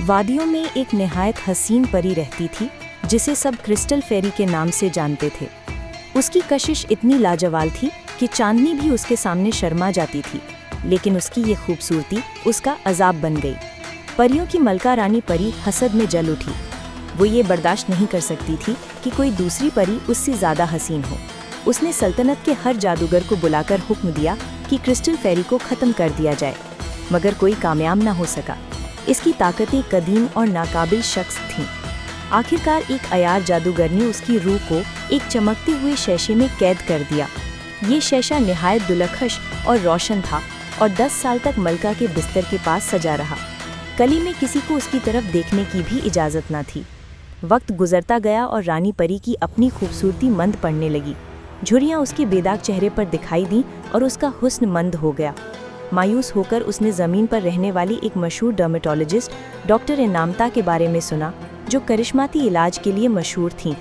वादियों में एक निहायत हसीन परी रहती थी जिसे सब क्रिस्टल फेरी के नाम से जानते थे। उसकी कशिश इतनी लाजवाब थी कि चांदनी भी उसके सामने शर्मा जाती थी, लेकिन उसकी ये खूबसूरती उसका अजाब बन गई। परियों की मलका रानी परी हसद में जल उठी। वो ये बर्दाश्त नहीं कर सकती थी कि कोई दूसरी परी उससे ज़्यादा हसीन हो। उसने सल्तनत के हर जादूगर को बुलाकर हुक्म दिया कि क्रिस्टल फेरी को ख़त्म कर दिया जाए, मगर कोई कामयाब ना हो सका। इसकी ताकतें कदीम और नाकाबिल शख्स थीं। आखिरकार एक अयार जादूगर ने उसकी रूह को एक चमकते हुए शीशे में कैद कर दिया। ये शीशा निहायत दुलखश और रोशन था और 10 साल तक मलका के बिस्तर के पास सजा रहा। कली में किसी को उसकी तरफ देखने की भी इजाज़त न थी। वक्त गुजरता गया और रानी परी की अपनी खूबसूरती मंद पड़ने लगी। झुर्रियाँ उसके बेदाग चेहरे पर दिखाई दीं और उसका हुस्न मंद हो गया। मायूस होकर उसने ज़मीन पर रहने वाली एक मशहूर डर्मेटोलॉजिस्ट डॉक्टर इनामता के बारे में सुना, जो करिश्माती इलाज के लिए मशहूर थीं।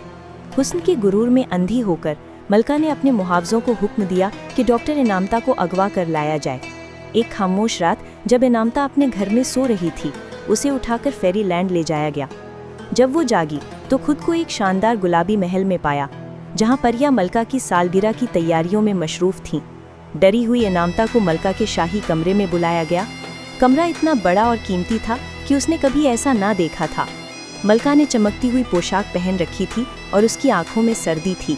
हुस्न के गुरूर में अंधी होकर मलका ने अपने मुहावज़ों को हुक्म दिया कि डॉक्टर इनामता को अगवा कर लाया जाए। एक खामोश रात जब इनामता अपने घर में सो रही थी, उसे उठाकर फेरी लैंड ले जाया गया। जब वो जागी तो खुद को एक शानदार गुलाबी महल में पाया, जहाँ परियां मलका की सालगिरह की तैयारियों में मशरूफ़ थीं। डरी हुई इनामता को मलका के शाही कमरे में बुलाया गया। कमरा इतना बड़ा और कीमती था कि उसने कभी ऐसा ना देखा था। मलका ने चमकती हुई पोशाक पहन रखी थी और उसकी आंखों में सर्दी थी।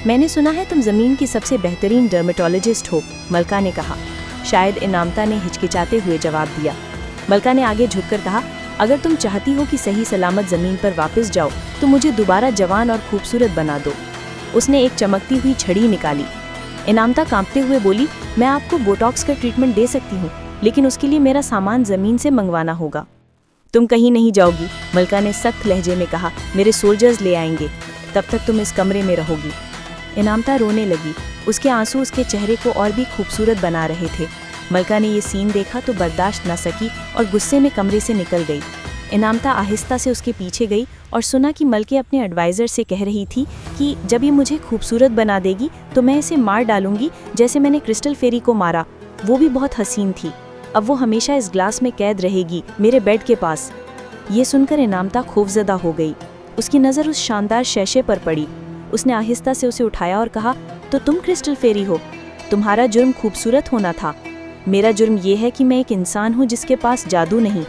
मैंने सुना है तुम ज़मीन की सबसे बेहतरीन डर्मेटोलॉजिस्ट हो, मलका ने कहा। शायद इनामता ने हिचकिचाते हुए जवाब दिया। मलका ने आगे झुककर कहा, अगर तुम चाहती हो कि सही सलामत ज़मीन पर वापस जाओ तो मुझे दोबारा जवान और खूबसूरत बना दो। उसने एक चमकती हुई छड़ी निकाली। इनामता कांपते हुए बोली, मैं आपको बोटॉक्स का ट्रीटमेंट दे सकती हूँ, लेकिन उसके लिए मेरा सामान ज़मीन से मंगवाना होगा। तुम कहीं नहीं जाओगी, मलका ने सख्त लहजे में कहा। मेरे सोल्जर्स ले आएंगे, तब तक तुम इस कमरे में रहोगी। इनामता रोने लगी। उसके आंसू उसके चेहरे को और भी खूबसूरत बना रहे थे। मलका ने ये सीन देखा तो बर्दाश्त न सकी और गुस्से में कमरे से निकल गई। इनामता आहिस्ता से उसके पीछे गई और सुना कि मलके अपने एडवाइज़र से कह रही थी कि जब ये मुझे खूबसूरत बना देगी तो मैं इसे मार डालूंगी, जैसे मैंने क्रिस्टल फेरी को मारा। वो भी बहुत हसीन थी। अब वो हमेशा इस ग्लास में कैद रहेगी, मेरे बेड के पास। ये सुनकर इनामता खौफजदा हो गई। उसकी नज़र उस शानदार शीशे पर पड़ी। उसने आहिस्ता से उसे उठाया और कहा, तो तुम क्रिस्टल फेरी हो। तुम्हारा जुर्म खूबसूरत होना था। मेरा जुर्म ये है कि मैं एक इंसान हूँ जिसके पास जादू नहीं।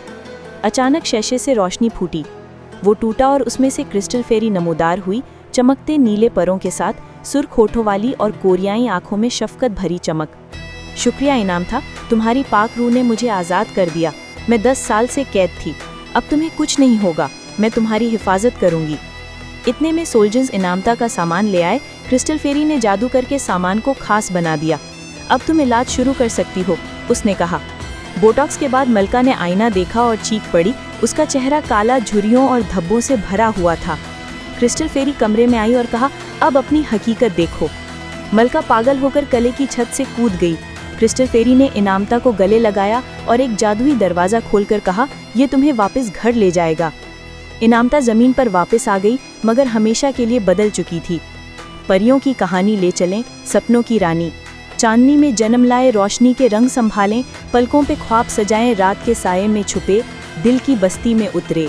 अचानक शीशे से रोशनी फूटी। वो टूटा और उसमें से क्रिस्टल फेरी नमूदार हुई, चमकते नीले परों के साथ, सुर्ख होठों वाली और कोरियाई आंखों में शफकत भरी चमक। शुक्रिया इनामता, तुम्हारी पाक रूह ने मुझे आज़ाद कर दिया। मैं 10 साल से कैद थी। अब तुम्हें कुछ नहीं होगा, मैं तुम्हारी हिफाजत करूंगी। इतने में सोल्जर्स इनामता का सामान ले आए। क्रिस्टल फेरी ने जादू करके सामान को खास बना दिया। अब तुम इलाज शुरू कर सकती हो, उसने कहा। बोटॉक्स के बाद मलका ने आईना देखा और चीख पड़ी। उसका चेहरा काला, झुर्रियों और धब्बों से भरा हुआ था। क्रिस्टल फेरी कमरे में आई और कहा, अब अपनी हकीकत देखो। मलका पागल होकर कले की छत से कूद गई। क्रिस्टल फेरी ने इनामता को गले लगाया और एक जादुई दरवाज़ा खोलकर कहा, ये तुम्हें वापस घर ले जाएगा। इनामता ज़मीन पर वापस आ गई, मगर हमेशा के लिए बदल चुकी थी। परियों की कहानी ले चलें, सपनों की रानी। चांदनी में जन्म लाए, रोशनी के रंग संभालें, पलकों पे ख्वाब सजाएं, रात के साये में छुपे, दिल की बस्ती में उतरे।